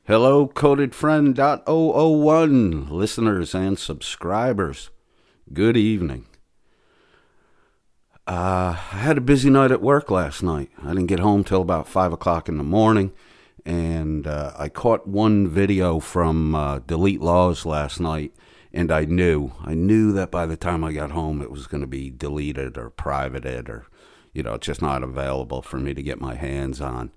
Hello, codedfriend.001 listeners and subscribers. Good evening. I had a busy night at work last night. I didn't get home till about 5 o'clock in the morning, and I caught one video from Delete Laws last night, and I knew that by the time I got home it was going to be deleted or privated or, just not available for me to get my hands on.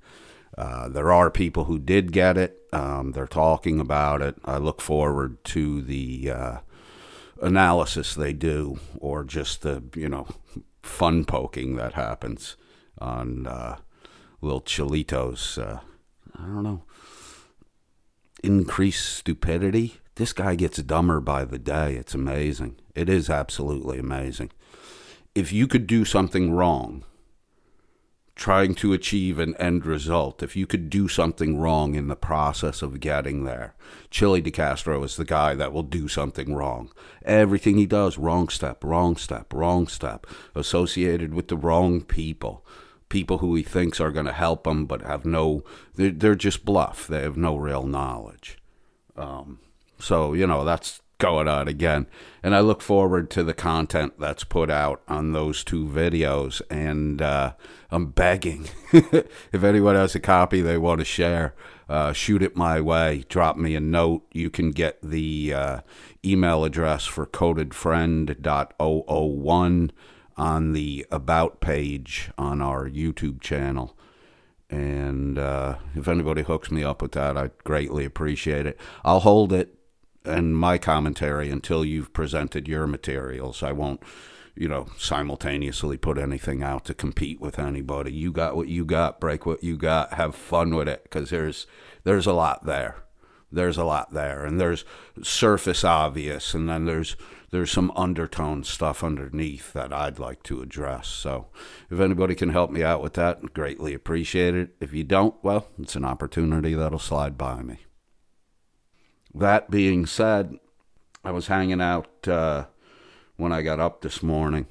There are people who did get it. They're talking about it. I look forward to the analysis they do, or just the fun poking that happens on little Cholitos. I don't know. Increased stupidity. This guy gets dumber by the day. It's amazing. It is absolutely amazing. If you could do something wrong, trying to achieve an end result, if you could do something wrong in the process of getting there, Chili DeCastro is the guy that will do something wrong. Everything he does, wrong step, wrong step, wrong step, associated with the wrong people who he thinks are going to help him, but have they're just bluff. They have no real knowledge. So, that's going on again. And I look forward to the content that's put out on those two videos. And I'm begging, if anyone has a copy they want to share, shoot it my way. Drop me a note. You can get the email address for codedfriend.001 on the About page on our YouTube channel. And if anybody hooks me up with that, I'd greatly appreciate it. I'll hold it and my commentary until you've presented your materials. I won't, simultaneously put anything out to compete with anybody. You got what you got, break what you got, have fun with it, because there's a lot there. There's a lot there, and there's surface obvious, and then there's some undertone stuff underneath that I'd like to address. So if anybody can help me out with that, greatly appreciate it. If you don't, well, it's an opportunity that'll slide by me. That being said, I was hanging out when I got up this morning.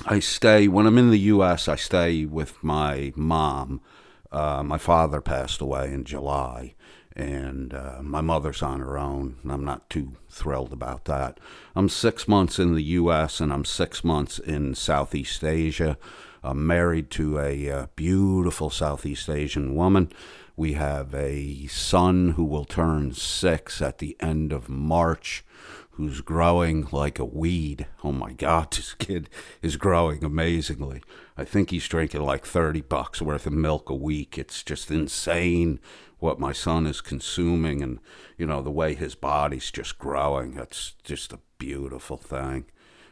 When I'm in the U.S., I stay with my mom. My father passed away in July, and my mother's on her own. I'm not too thrilled about that. I'm 6 months in the U.S., and I'm 6 months in Southeast Asia. I'm married to a beautiful Southeast Asian woman. We have a son who will turn 6 at the end of March, who's growing like a weed. Oh my God, this kid is growing amazingly. I think he's drinking like $30 worth of milk a week. It's just insane what my son is consuming, and, the way his body's just growing. That's just a beautiful thing.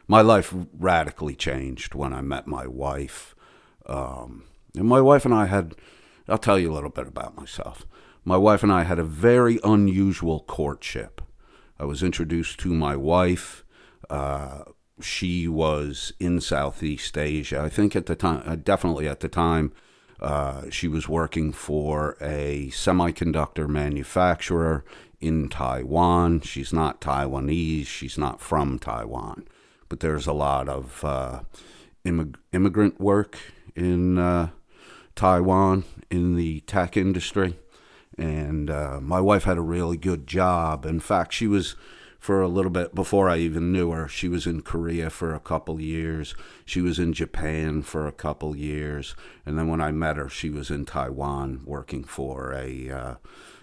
My life radically changed when I met my wife. And my wife and I I'll tell you a little bit about myself. My wife and I had a very unusual courtship. I was introduced to my wife. She was in Southeast Asia. I think definitely at the time, she was working for a semiconductor manufacturer in Taiwan. She's not Taiwanese. She's not from Taiwan. But there's a lot of immigrant work in Taiwan in the tech industry. And my wife had a really good job. In fact, she was, for a little bit before I even knew her, she was in Korea for a couple years. She was in Japan for a couple years. And then when I met her, she was in Taiwan working for a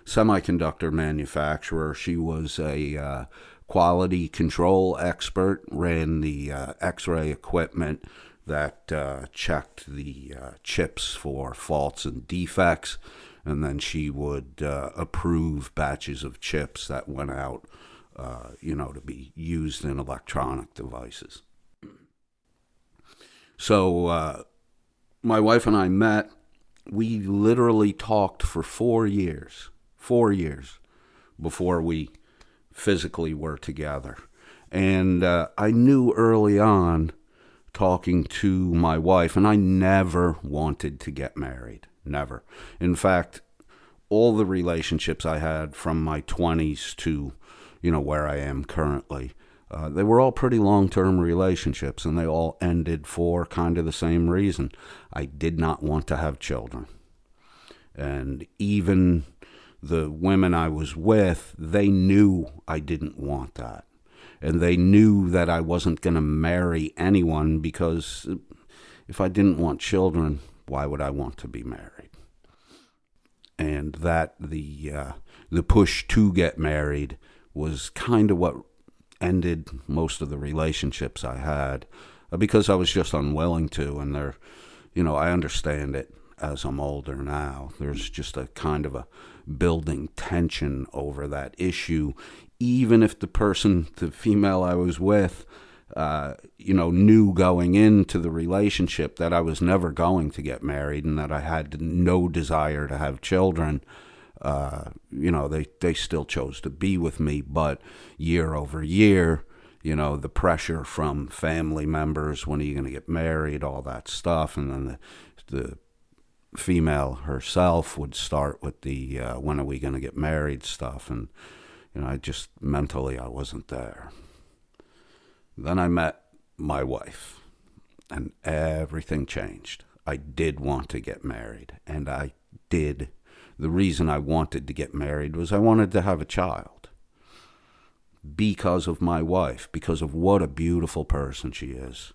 semiconductor manufacturer. She was a quality control expert, ran the X-ray equipment that checked the chips for faults and defects, and then she would approve batches of chips that went out, to be used in electronic devices. So my wife and I met. We literally talked for 4 years before we physically were together. And I knew early on, talking to my wife, and I never wanted to get married. Never. In fact, all the relationships I had from my 20s to, where I am currently, they were all pretty long-term relationships, and they all ended for kind of the same reason. I did not want to have children. And even the women I was with, they knew I didn't want that. And they knew that I wasn't going to marry anyone, because if I didn't want children, why would I want to be married? And that the push to get married was kind of what ended most of the relationships I had, because I was just unwilling to. And I understand it as I'm older now. There's just a kind of a building tension over that issue, even if the female I was with, knew going into the relationship that I was never going to get married and that I had no desire to have children. They still chose to be with me, but year over year, the pressure from family members, when are you going to get married, all that stuff, and then the female herself would start with the when are we going to get married stuff, and I just mentally I wasn't there. Then I met my wife, and everything changed. I did want to get married, and I did. The reason I wanted to get married was I wanted to have a child, because of my wife, because of what a beautiful person she is,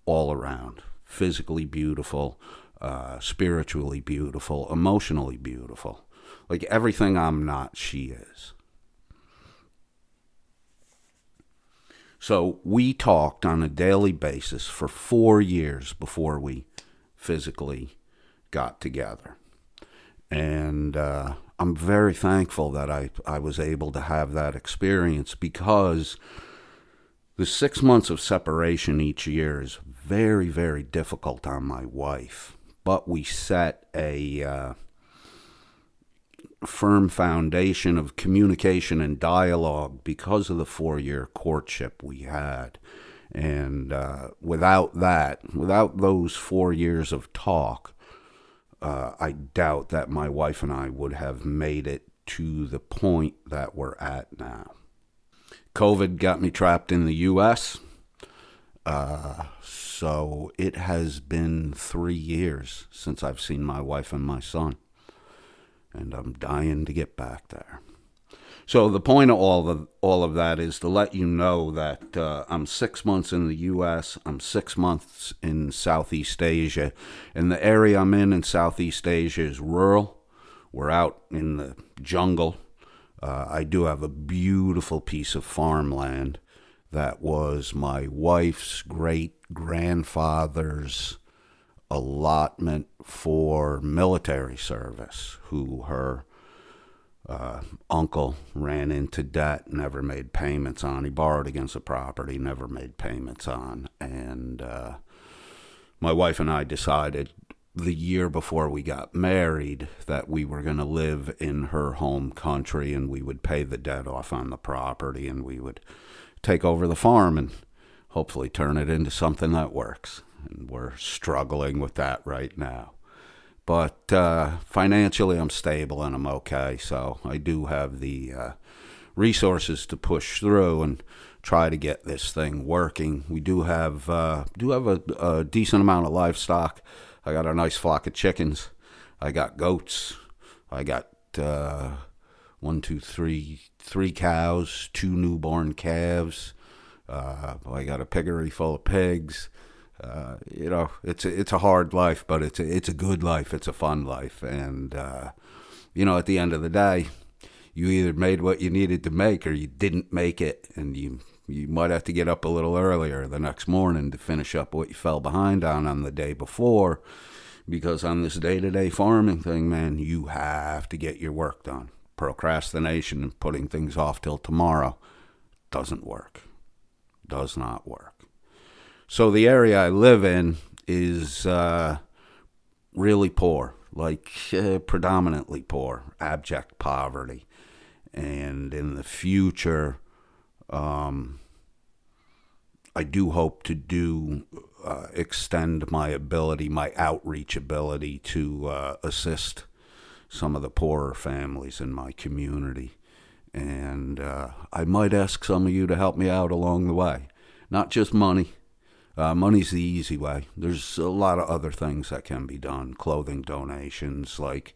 all around. Physically beautiful, spiritually beautiful, emotionally beautiful. Like everything I'm not, she is. So we talked on a daily basis for 4 years before we physically got together. And I'm very thankful that I was able to have that experience, because the 6 months of separation each year is very, very difficult on my wife. But we set a firm foundation of communication and dialogue because of the 4-year courtship we had. And without those 4 years of talk, I doubt that my wife and I would have made it to the point that we're at now. COVID got me trapped in the U.S., so it has been 3 years since I've seen my wife and my son, and I'm dying to get back there. So the point of all of that is to let you know that I'm 6 months in the U.S., I'm 6 months in Southeast Asia, and the area I'm in Southeast Asia is rural. We're out in the jungle. I do have a beautiful piece of farmland that was my wife's great-grandfather's allotment for military service, who her uncle ran into debt, never made payments on. He borrowed against the property, never made payments on. And my wife and I decided the year before we got married that we were going to live in her home country, and we would pay the debt off on the property, and we would take over the farm and hopefully turn it into something that works. And we're struggling with that right now. But financially, I'm stable and I'm okay. So I do have the resources to push through and try to get this thing working. We do have a decent amount of livestock. I got a nice flock of chickens. I got goats. I got 3 cows, 2 newborn calves. I got a piggery full of pigs. It's a hard life, but it's a good life. It's a fun life. And, at the end of the day, you either made what you needed to make or you didn't make it. And you might have to get up a little earlier the next morning to finish up what you fell behind on the day before. Because on this day-to-day farming thing, man, you have to get your work done. Procrastination and putting things off till tomorrow doesn't work. Does not work. So the area I live in is really poor, predominantly poor, abject poverty. And in the future, I do hope to extend my ability, my outreach ability to assist some of the poorer families in my community. And I might ask some of you to help me out along the way. Not just money. Money's the easy way. There's a lot of other things that can be done. Clothing donations, like,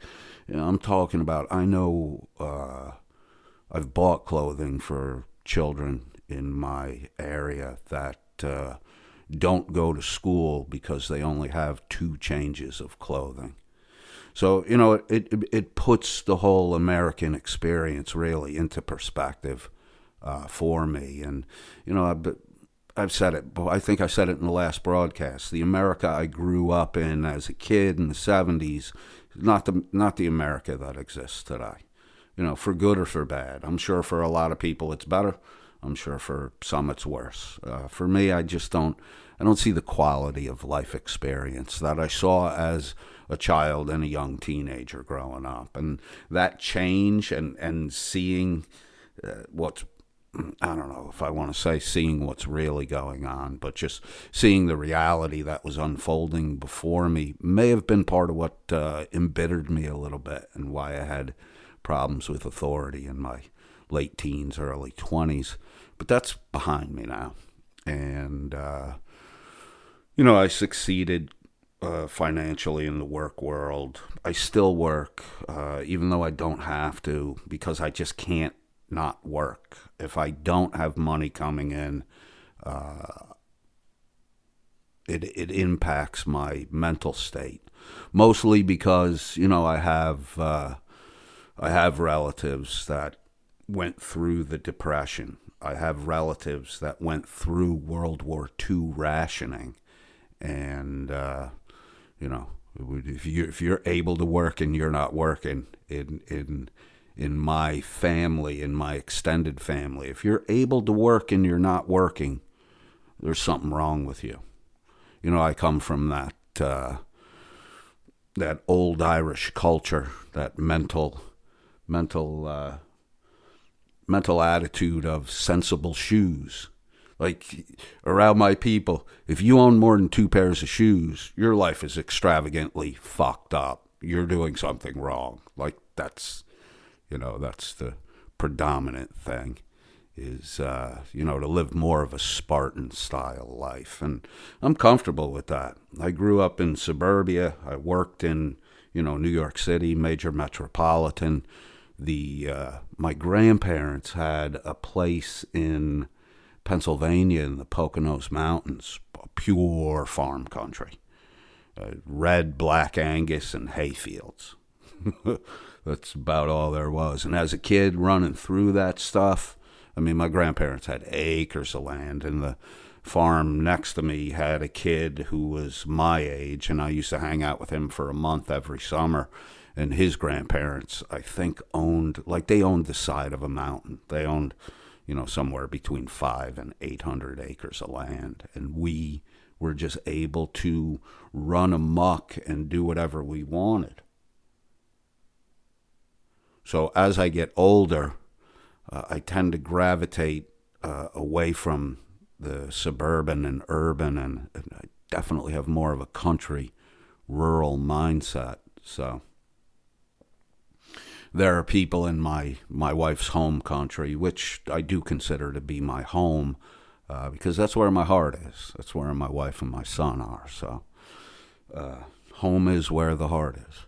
I'm talking about. I know I've bought clothing for children in my area that don't go to school because they only have 2 changes of clothing. So, it puts the whole American experience really into perspective for me. And, I've said it, I think I said it in the last broadcast. The America I grew up in as a kid in the 70s is not the America that exists today. For good or for bad. I'm sure for a lot of people it's better. I'm sure for some it's worse. For me, I don't see the quality of life experience that I saw as a child and a young teenager growing up. And that change and seeing what's, I don't know if I want to say seeing what's really going on, but just seeing the reality that was unfolding before me may have been part of what embittered me a little bit, and why I had problems with authority in my late teens, early 20s. But that's behind me now. And, I succeeded financially in the work world. I still work, even though I don't have to, because I just can't not work. If I don't have money coming in, it impacts my mental state. Mostly because, I have relatives that went through the Depression. I have relatives that went through World War II rationing. And, if you're able to work and you're not working, in my family, in my extended family, if you're able to work and you're not working, there's something wrong with you. I come from that old Irish culture, that mental attitude of sensible shoes. Like, around my people, if you own more than 2 pairs of shoes, your life is extravagantly fucked up. You're doing something wrong. Like, that's the predominant thing, is, to live more of a Spartan style life. And I'm comfortable with that. I grew up in suburbia. I worked in, New York City, major metropolitan. My grandparents had a place in Pennsylvania in the Poconos Mountains, pure farm country. Red, black Angus, and hay fields. That's about all there was. And as a kid running through that stuff, my grandparents had acres of land, and the farm next to me had a kid who was my age, and I used to hang out with him for a month every summer. And his grandparents, I think, owned the side of a mountain. They owned, somewhere between 500 and 800 acres of land. And we were just able to run amok and do whatever we wanted. So as I get older, I tend to gravitate away from the suburban and urban, and I definitely have more of a country, rural mindset. So there are people in my wife's home country, which I do consider to be my home, because that's where my heart is. That's where my wife and my son are. So home is where the heart is.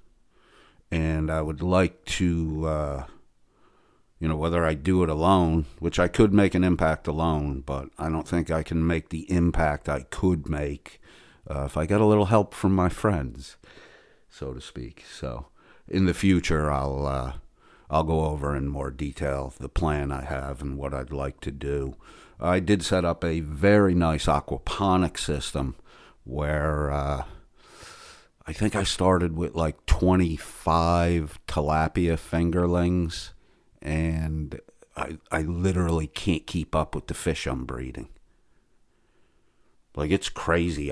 And I would like to, whether I do it alone, which I could make an impact alone, but I don't think I can make the impact I could make if I get a little help from my friends, so to speak. So in the future, I'll go over in more detail the plan I have and what I'd like to do. I did set up a very nice aquaponic system where I think I started with like 25 tilapia fingerlings, and I literally can't keep up with the fish I'm breeding. Like, it's crazy.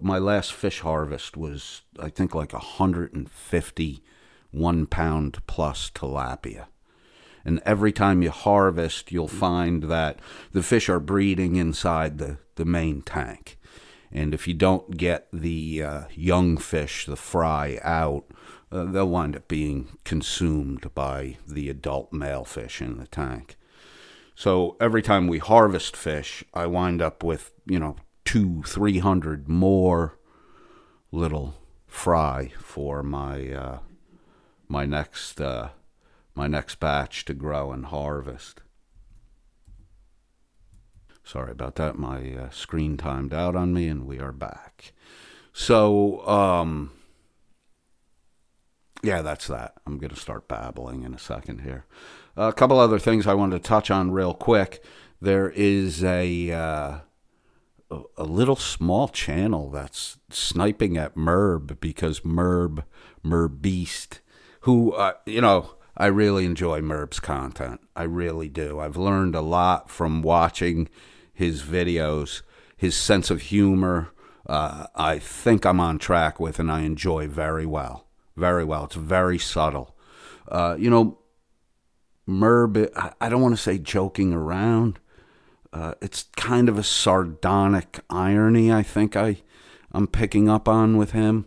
My last fish harvest was, I think, like 150 1-pound plus tilapia. And every time you harvest, you'll find that the fish are breeding inside the main tank. And if you don't get the young fish, the fry, out, they'll wind up being consumed by the adult male fish in the tank. So every time we harvest fish, I wind up with, 200-300 more little fry for my my next batch to grow and harvest. Sorry about that. My screen timed out on me, and we are back. So, yeah, that's that. I'm going to start babbling in a second here. A couple other things I wanted to touch on real quick. There is a little small channel that's sniping at Merb because Merb Beast, who, I really enjoy Merb's content. I really do. I've learned a lot from watching his videos, his sense of humor. I think I'm on track with, and I enjoy very well. Very well. It's very subtle. Merb, I don't want to say joking around. It's kind of a sardonic irony, I think I'm picking up on with him.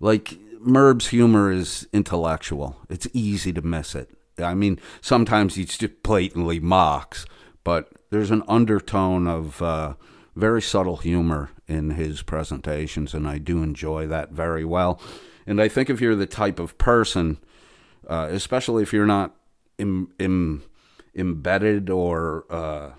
Like, Merb's humor is intellectual. It's easy to miss it. I mean, sometimes he just blatantly mocks, but there's an undertone of very subtle humor in his presentations, and I do enjoy that very well. And I think if you're the type of person, especially if you're not embedded or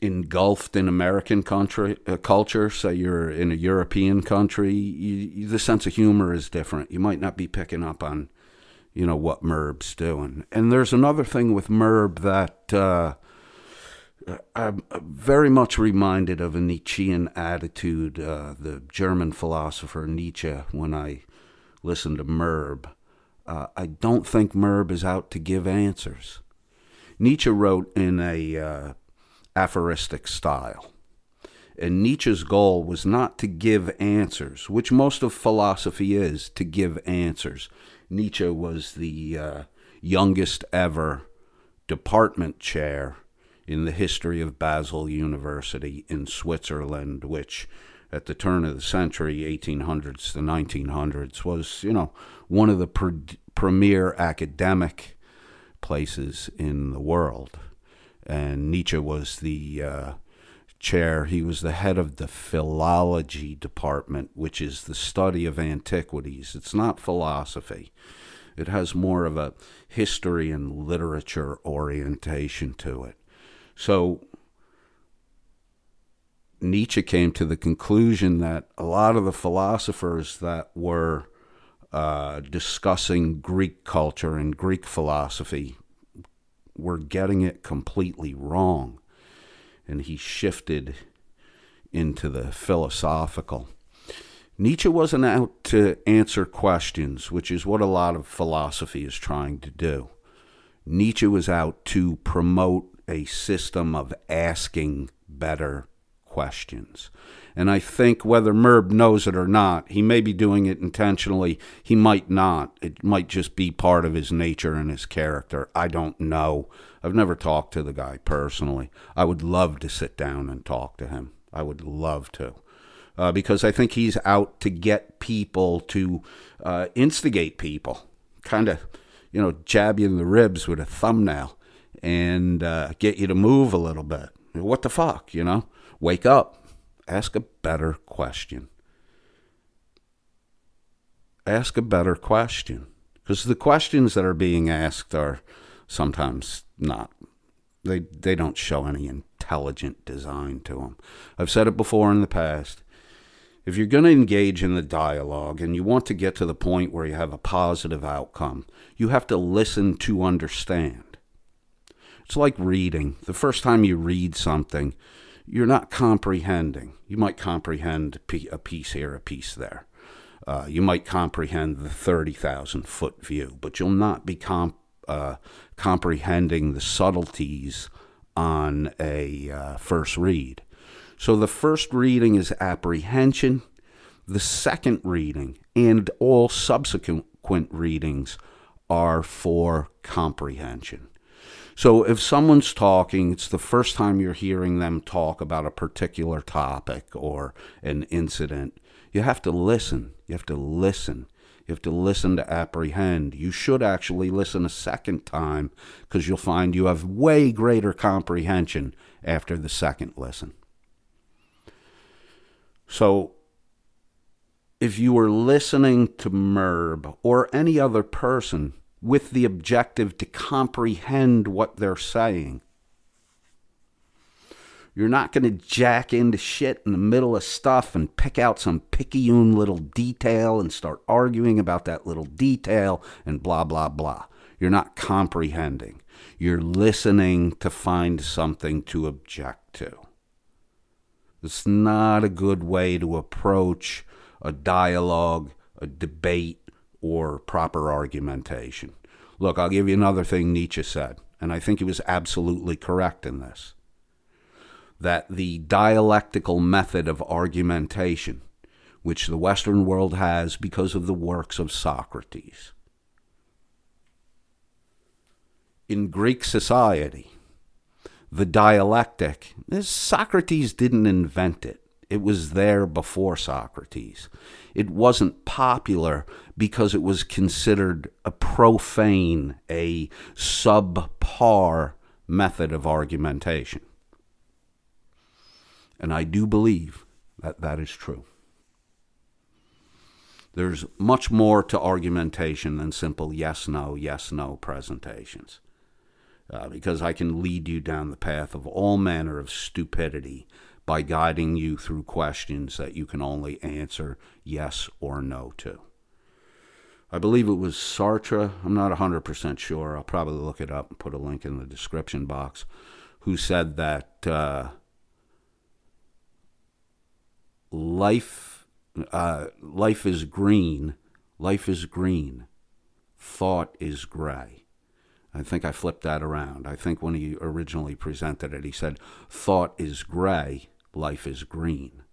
engulfed in American culture, say you're in a European country, the sense of humor is different. You might not be picking up on, what Merb's doing. And there's another thing with Merb that I'm very much reminded of a Nietzschean attitude, the German philosopher Nietzsche, when I listen to Merb. I don't think Merb is out to give answers. Nietzsche wrote in a aphoristic style. And Nietzsche's goal was not to give answers, which most of philosophy is, to give answers. Nietzsche was the youngest ever department chair in the history of Basel University in Switzerland, which at the turn of the century, 1800s to 1900s, was, one of the premier academic places in the world. And Nietzsche was the chair. He was the head of the philology department, which is the study of antiquities. It's not philosophy. It has more of a history and literature orientation to it. So Nietzsche came to the conclusion that a lot of the philosophers that were discussing Greek culture and Greek philosophy were getting it completely wrong. And he shifted into the philosophical. Nietzsche wasn't out to answer questions, which is what a lot of philosophy is trying to do. Nietzsche was out to promote a system of asking better questions. And I think whether Merb knows it or not, he may be doing it intentionally. He might not. It might just be part of his nature and his character. I don't know. I've never talked to the guy personally. I would love to sit down and talk to him. I would love to. Because I think he's out to get people, to instigate people. Kind of, jab you in the ribs with a thumbnail and get you to move a little bit. What the fuck, Wake up. Ask a better question. Ask a better question. Because the questions that are being asked are sometimes not. They don't show any intelligent design to them. I've said it before in the past. If you're going to engage in the dialogue and you want to get to the point where you have a positive outcome, you have to listen to understand. It's like reading. The first time you read something, you're not comprehending. You might comprehend a piece here, a piece there. You might comprehend the 30,000-foot view, but you'll not be comprehending the subtleties on a first read. So the first reading is apprehension. The second reading and all subsequent readings are for comprehension. So if someone's talking, it's the first time you're hearing them talk about a particular topic or an incident, you have to listen. You have to listen. You have to listen to apprehend. You should actually listen a second time because you'll find you have way greater comprehension after the second listen. So if you were listening to Merb or any other person with the objective to comprehend what they're saying, you're not going to jack into shit in the middle of stuff and pick out some picayune little detail and start arguing about that little detail and blah, blah, blah. You're not comprehending. You're listening to find something to object to. It's not a good way to approach a dialogue, a debate, or proper argumentation. Look, I'll give you another thing Nietzsche said, and I think he was absolutely correct in this, that the dialectical method of argumentation, which the Western world has because of the works of Socrates. In Greek society, the dialectic, Socrates didn't invent it. It was there before Socrates. It wasn't popular because it was considered a profane, a subpar method of argumentation. And I do believe that that is true. There's much more to argumentation than simple yes, no presentations. Because I can lead you down the path of all manner of stupidity by guiding you through questions that you can only answer yes or no to. I believe it was Sartre, I'm not 100% sure, I'll probably look it up and put a link in the description box, who said that life is green, thought is gray. I think I flipped that around. I think when he originally presented it, he said, thought is gray, life is green.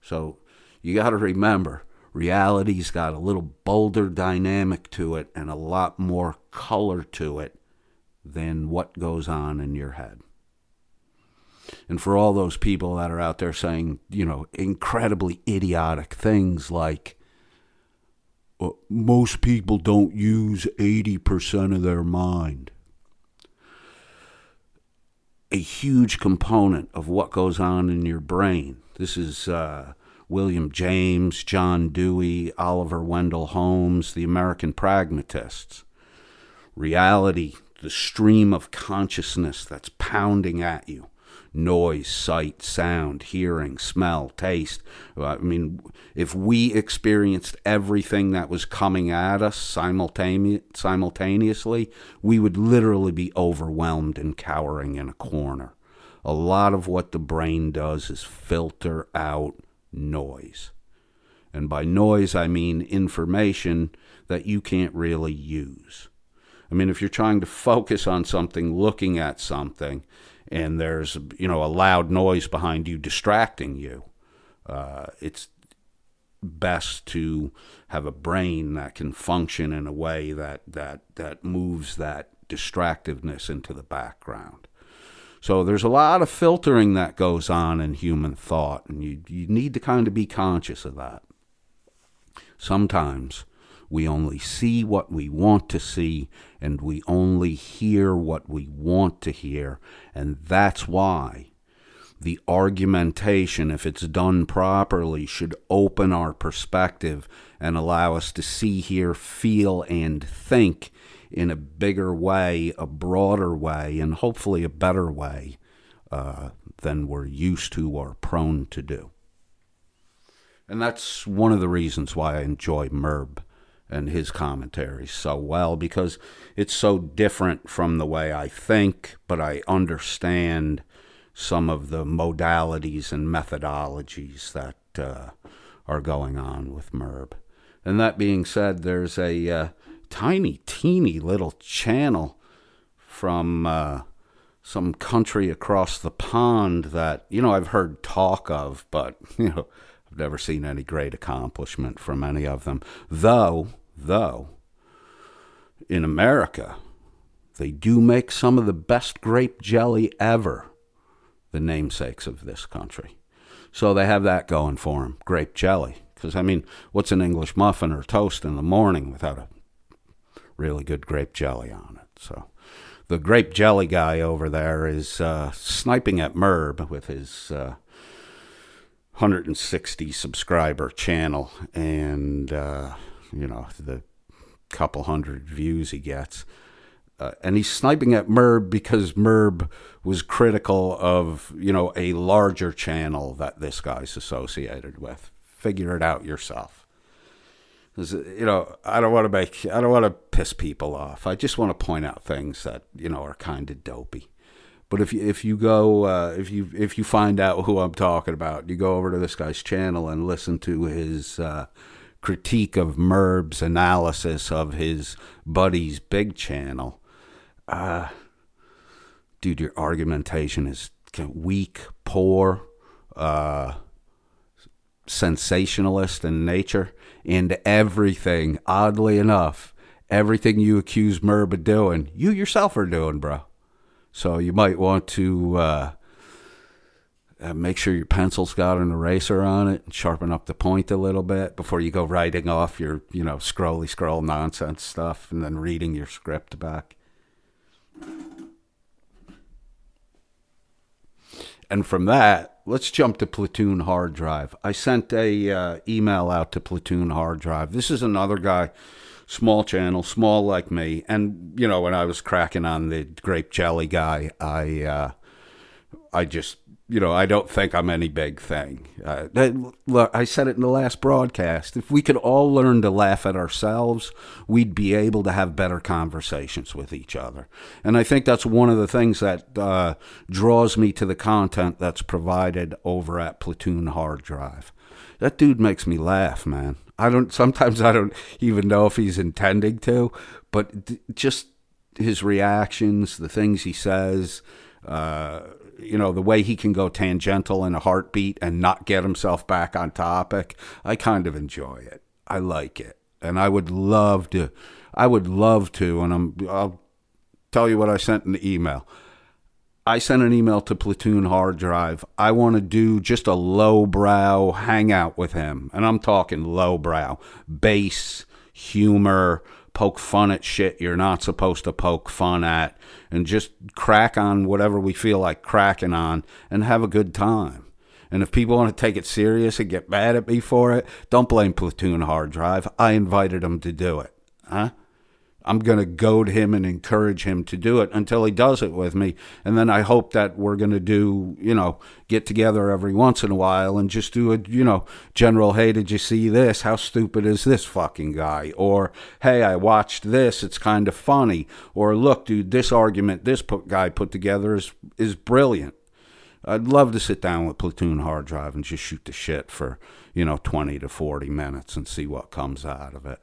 So you got to remember, reality's got a little bolder dynamic to it and a lot more color to it than what goes on in your head. And for all those people that are out there saying, incredibly idiotic things like, most people don't use 80% of their mind. A huge component of what goes on in your brain. This is William James, John Dewey, Oliver Wendell Holmes, the American pragmatists. Reality, the stream of consciousness that's pounding at you. Noise, sight, sound, hearing, smell, taste. I mean, if we experienced everything that was coming at us simultaneously, we would literally be overwhelmed and cowering in a corner. A lot of what the brain does is filter out noise. And by noise, I mean information that you can't really use. I mean, if you're trying to focus on something, looking at something, and there's, a loud noise behind you distracting you, it's best to have a brain that can function in a way that moves that distractiveness into the background. So there's a lot of filtering that goes on in human thought, and you need to kind of be conscious of that. Sometimes we only see what we want to see, and we only hear what we want to hear. And that's why the argumentation, if it's done properly, should open our perspective and allow us to see, hear, feel, and think in a bigger way, a broader way, and hopefully a better way than we're used to or prone to do. And that's one of the reasons why I enjoy Merb and his commentaries so well, because it's so different from the way I think, but I understand some of the modalities and methodologies that are going on with Merb. And that being said, there's a tiny, teeny little channel from some country across the pond that, I've heard talk of, but, I've never seen any great accomplishment from any of them. Though, in America, they do make some of the best grape jelly ever, the namesakes of this country. So they have that going for them, grape jelly. Because, what's an English muffin or toast in the morning without a really good grape jelly on it? So the grape jelly guy over there is sniping at Merb with his 160 subscriber channel, and the couple hundred views he gets. And he's sniping at Merb because Merb was critical of, a larger channel that this guy's associated with. Figure it out yourself. I don't want to piss people off. I just want to point out things that, are kind of dopey. But if you find out who I'm talking about, you go over to this guy's channel and listen to his critique of Merb's analysis of his buddy's big channel. Dude, your argumentation is weak, poor, sensationalist in nature, and everything, oddly enough, everything you accuse Merb of doing, you yourself are doing, bro. So you might want to make sure your pencil's got an eraser on it and sharpen up the point a little bit before you go writing off your, scroll nonsense stuff and then reading your script back. And from that, let's jump to Platoon hard drive. I sent a email out to Platoon hard drive. This is another guy, small channel, small like me. And, when I was cracking on the grape jelly guy, I just, I don't think I'm any big thing. Look, I said it in the last broadcast. If we could all learn to laugh at ourselves, we'd be able to have better conversations with each other. And I think that's one of the things that draws me to the content that's provided over at Platoon Hard Drive. That dude makes me laugh, man. Sometimes I don't even know if he's intending to, but just his reactions, the things he says, the way he can go tangential in a heartbeat and not get himself back on topic, I kind of enjoy it. I like it. And I would love to, and I'll tell you what I sent in the email. I sent an email to Platoon Hard Drive. I want to do just a lowbrow hangout with him. And I'm talking lowbrow, bass, humor, poke fun at shit you're not supposed to poke fun at, and just crack on whatever we feel like cracking on and have a good time. And if people want to take it serious and get mad at me for it, don't blame Platoon Hard Drive. I invited him to do it. I'm going to goad him and encourage him to do it until he does it with me. And then I hope that we're going to do, get together every once in a while and just do a, general, hey, did you see this? How stupid is this fucking guy? Or, hey, I watched this. It's kind of funny. Or, look, dude, this argument this guy put together is brilliant. I'd love to sit down with Platoon Hard Drive and just shoot the shit for, 20 to 40 minutes and see what comes out of it.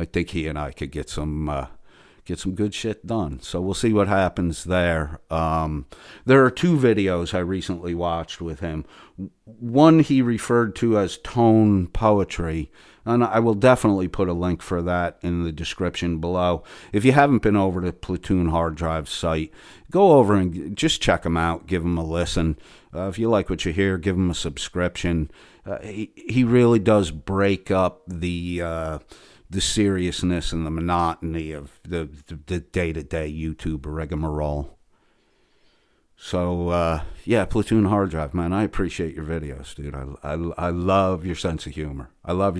I think he and I could get some good shit done. So we'll see what happens there. There are two videos I recently watched with him. One he referred to as tone poetry, and I will definitely put a link for that in the description below. If you haven't been over to Platoon Hard Drive's site, go over and just check him out, give him a listen. If you like what you hear, give him a subscription. He really does break up the seriousness and the monotony of the day-to-day YouTube rigmarole. So, Platoon Hard Drive, man, I appreciate your videos, dude. I love your sense of humor. I love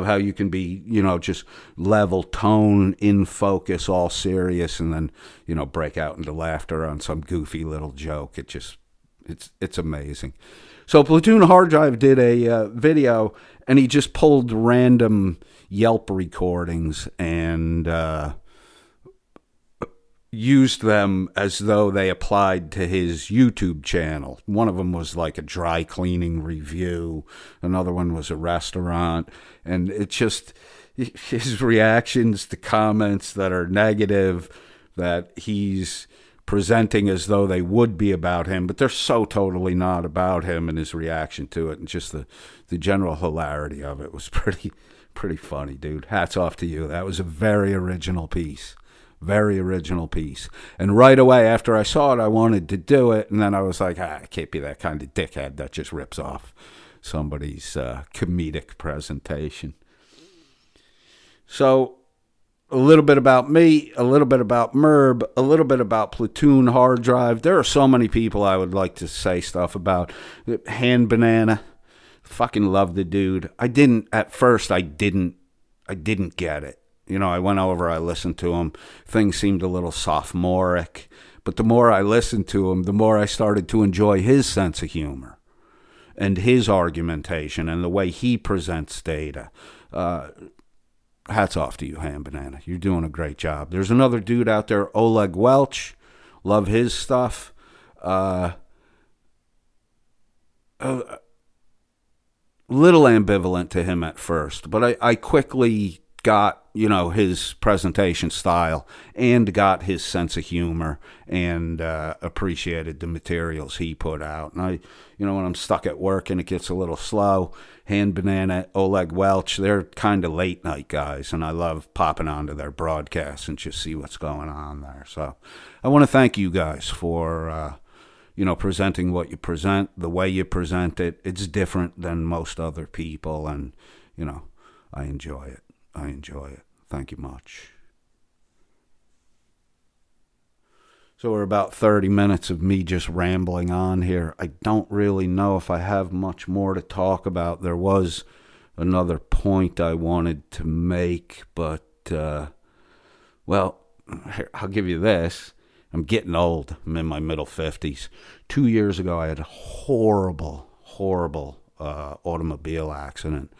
how you can be, just level tone, in focus, all serious, and then, break out into laughter on some goofy little joke. It's amazing. So Platoon Hard Drive did a video, and he just pulled random Yelp recordings and used them as though they applied to his YouTube channel. One of them was like a dry cleaning review. Another one was a restaurant. And it's just his reactions to comments that are negative, that he's presenting as though they would be about him, but they're so totally not about him, and his reaction to it and just the general hilarity of it was pretty funny, dude. Hats off to you. That was a very original piece. And right away after I saw it, I wanted to do it, and then I was like, I can't be that kind of dickhead that just rips off somebody's comedic presentation. So a little bit about me, a little bit about Merb, a little bit about Platoon Hard Drive. There are so many people I would like to say stuff about. Hand Banana, fucking love the dude. At first I didn't get it. I went over, I listened to him. Things seemed a little sophomoric. But the more I listened to him, the more I started to enjoy his sense of humor and his argumentation and the way he presents data. Hats off to you, Ham Banana. You're doing a great job. There's another dude out there, Oleg Welch. Love his stuff. Little ambivalent to him at first, but I quickly got, his presentation style and got his sense of humor and appreciated the materials he put out. And when I'm stuck at work and it gets a little slow, Hand Banana, Oleg Welch, they're kind of late night guys, and I love popping onto their broadcasts and just see what's going on there. So I want to thank you guys for, presenting what you present, the way you present it. It's different than most other people, and, I enjoy it. Thank you much. So we're about 30 minutes of me just rambling on here. I don't really know if I have much more to talk about. There was another point I wanted to make, but, I'll give you this. I'm getting old. I'm in my middle 50s. 2 years ago, I had a horrible automobile accident.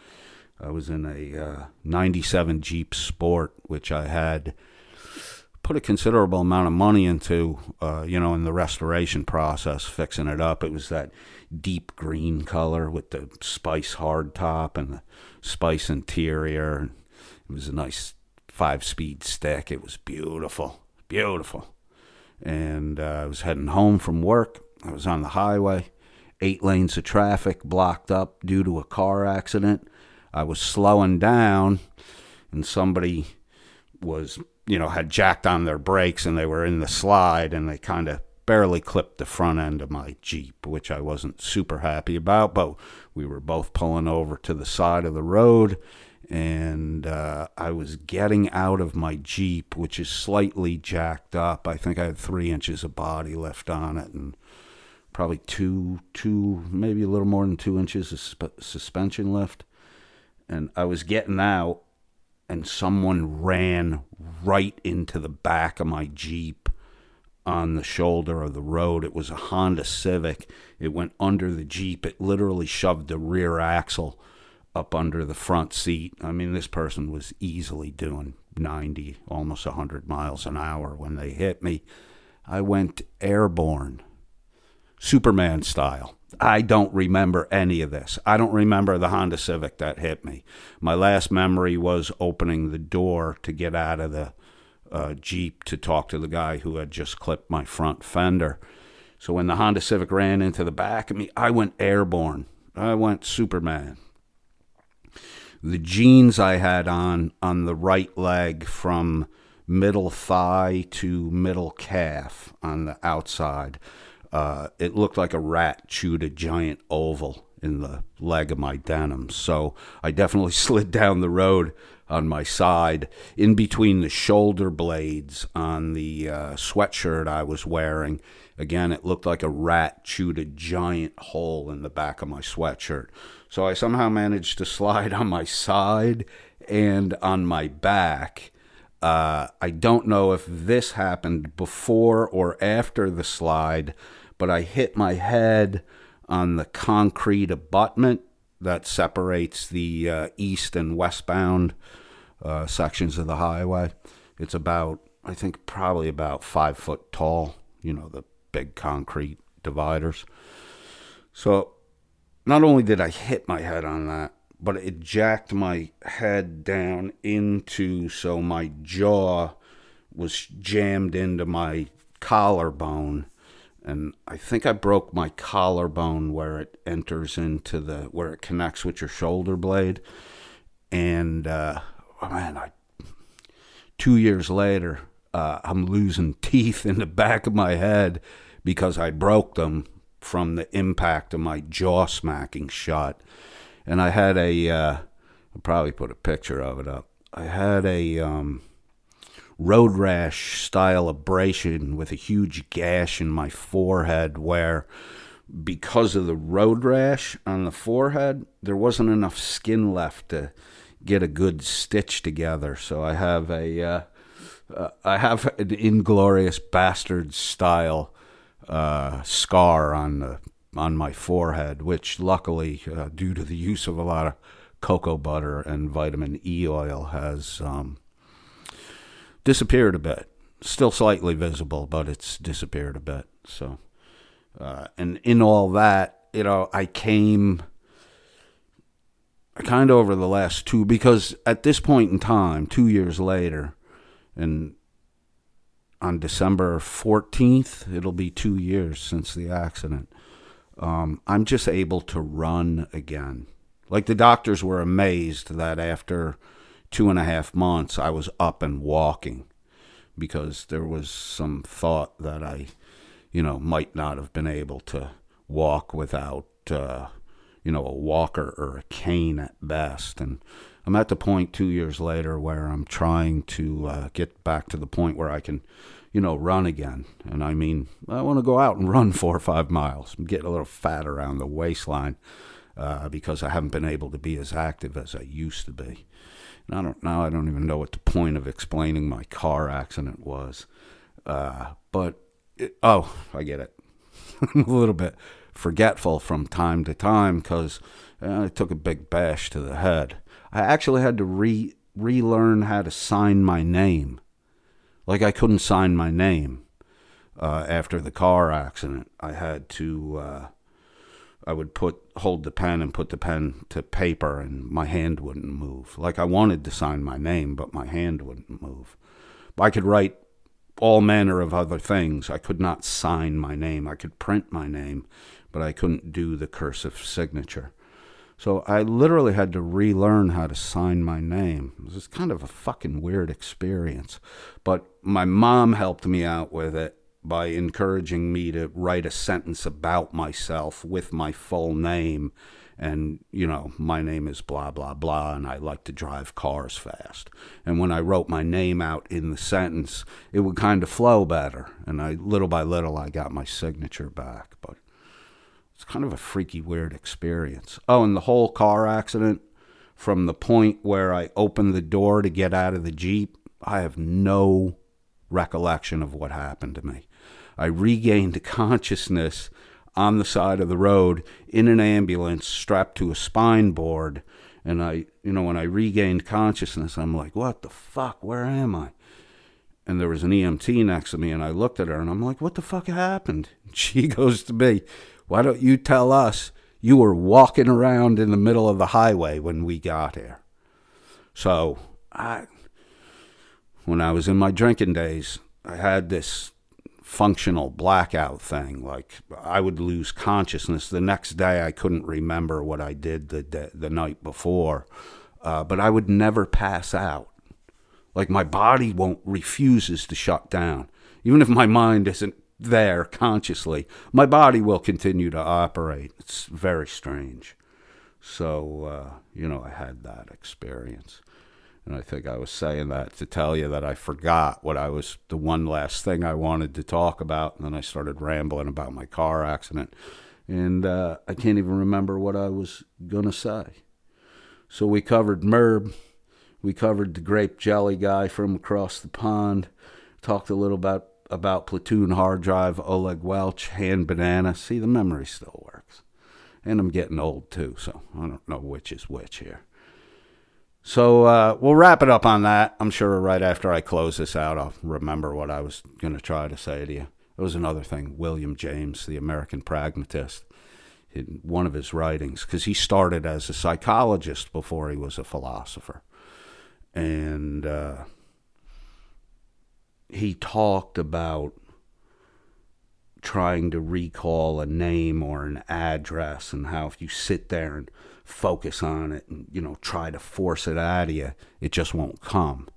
I was in a 97 Jeep Sport, which I had put a considerable amount of money into, in the restoration process, fixing it up. It was that deep green color with the Spice hardtop and the Spice interior. It was a nice 5-speed stick. It was beautiful. And I was heading home from work. I was on the highway, 8 lanes of traffic blocked up due to a car accident. I was slowing down, and somebody was, had jacked on their brakes, and they were in the slide, and they kind of barely clipped the front end of my Jeep, which I wasn't super happy about, but we were both pulling over to the side of the road, and I was getting out of my Jeep, which is slightly jacked up. I think I had 3 inches of body lift on it, and probably maybe a little more than 2 inches of suspension lift. And I was getting out, and someone ran right into the back of my Jeep on the shoulder of the road. It was a Honda Civic. It went under the Jeep. It literally shoved the rear axle up under the front seat. I mean, this person was easily doing 90, almost 100 miles an hour when they hit me. I went airborne, Superman style. I don't remember any of this. I don't remember the Honda Civic that hit me. My last memory was opening the door to get out of the Jeep to talk to the guy who had just clipped my front fender. So when the Honda Civic ran into the back of me, I went airborne. I went Superman. The jeans I had on the right leg from middle thigh to middle calf on the outside, it looked like a rat chewed a giant oval in the leg of my denim. So I definitely slid down the road on my side, in between the shoulder blades on the sweatshirt I was wearing. Again, it looked like a rat chewed a giant hole in the back of my sweatshirt. So I somehow managed to slide on my side and on my back. I don't know if this happened before or after the slide, but I hit my head on the concrete abutment that separates the east and westbound sections of the highway. It's about, I think, probably about 5 foot tall, the big concrete dividers. So not only did I hit my head on that, but it jacked my head down so my jaw was jammed into my collarbone. And I think I broke my collarbone where it enters into where it connects with your shoulder blade. And, 2 years later, I'm losing teeth in the back of my head because I broke them from the impact of my jaw smacking shut. And I had I'll probably put a picture of it up. I had a road rash style abrasion with a huge gash in my forehead where, because of the road rash on the forehead, there wasn't enough skin left to get a good stitch together. So I have an Inglorious Bastard style scar on my forehead, which luckily, due to the use of a lot of cocoa butter and vitamin E oil, has disappeared a bit. Still slightly visible, but it's disappeared a bit. So, and in all that, I kind of over the last because at this point in time, 2 years later, and on December 14th, it'll be 2 years since the accident, I'm just able to run again. Like, the doctors were amazed that after 2.5 months, I was up and walking, because there was some thought that I, might not have been able to walk without, a walker or a cane at best. And I'm at the point 2 years later where I'm trying to get back to the point where I can, run again. And I mean, I want to go out and run 4 or 5 miles. I'm getting a little fat around the waistline because I haven't been able to be as active as I used to be. And I don't even know what the point of explaining my car accident was. I get it. I'm a little bit forgetful from time to time because I took a big bash to the head. I actually had to relearn how to sign my name. Like, I couldn't sign my name after the car accident. I had to, I would hold the pen and put the pen to paper, and my hand wouldn't move. Like, I wanted to sign my name, but my hand wouldn't move. I could write all manner of other things. I could not sign my name. I could print my name, but I couldn't do the cursive signature. So I literally had to relearn how to sign my name. It was kind of a fucking weird experience. But my mom helped me out with it by encouraging me to write a sentence about myself with my full name. And, my name is blah, blah, blah, and I like to drive cars fast. And when I wrote my name out in the sentence, it would kind of flow better. And little by little, I got my signature back. But it's kind of a freaky, weird experience. Oh, and the whole car accident, from the point where I opened the door to get out of the Jeep, I have no recollection of what happened to me. I regained consciousness on the side of the road in an ambulance strapped to a spine board. And when I regained consciousness, I'm like, what the fuck? Where am I? And there was an EMT next to me, and I looked at her, and I'm like, what the fuck happened? She goes to me, why don't you tell us you were walking around in the middle of the highway when we got here? So when I was in my drinking days, I had this functional blackout thing. Like, I would lose consciousness. The next day, I couldn't remember what I did the night before, but I would never pass out. Like, my body refuses to shut down. Even if my mind isn't there consciously, my body will continue to operate. It's very strange. So, I had that experience. And I think I was saying that to tell you that I forgot the one last thing I wanted to talk about. And then I started rambling about my car accident. And I can't even remember what I was going to say. So we covered Merb. We covered the grape jelly guy from across the pond. Talked a little about Platoon hard drive, Oleg Welch, hand banana. See, the memory still works. And I'm getting old too, so I don't know which is which here. So we'll wrap it up on that. I'm sure right after I close this out, I'll remember what I was going to try to say to you. There was another thing, William James, the American pragmatist, in one of his writings, because he started as a psychologist before he was a philosopher. And he talked about trying to recall a name or an address, and how if you sit there and focus on it and, try to force it out of you, it just won't come.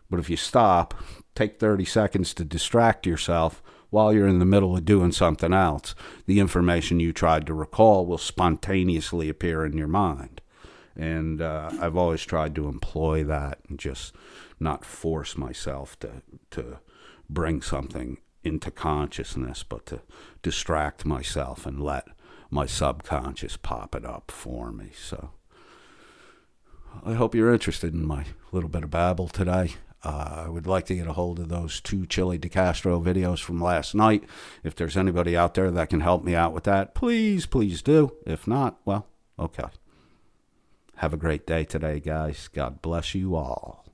But if you stop, take 30 seconds to distract yourself while you're in the middle of doing something else, the information you tried to recall will spontaneously appear in your mind. And I've always tried to employ that and just not force myself to bring something into consciousness, but to distract myself and let my subconscious pop it up for me. So I hope you're interested in my little bit of babble today. I would like to get a hold of those 2 Chili DeCastro videos from last night. If there's anybody out there that can help me out with that, please do. If not, well, okay. Have a great day today, guys. God bless you all.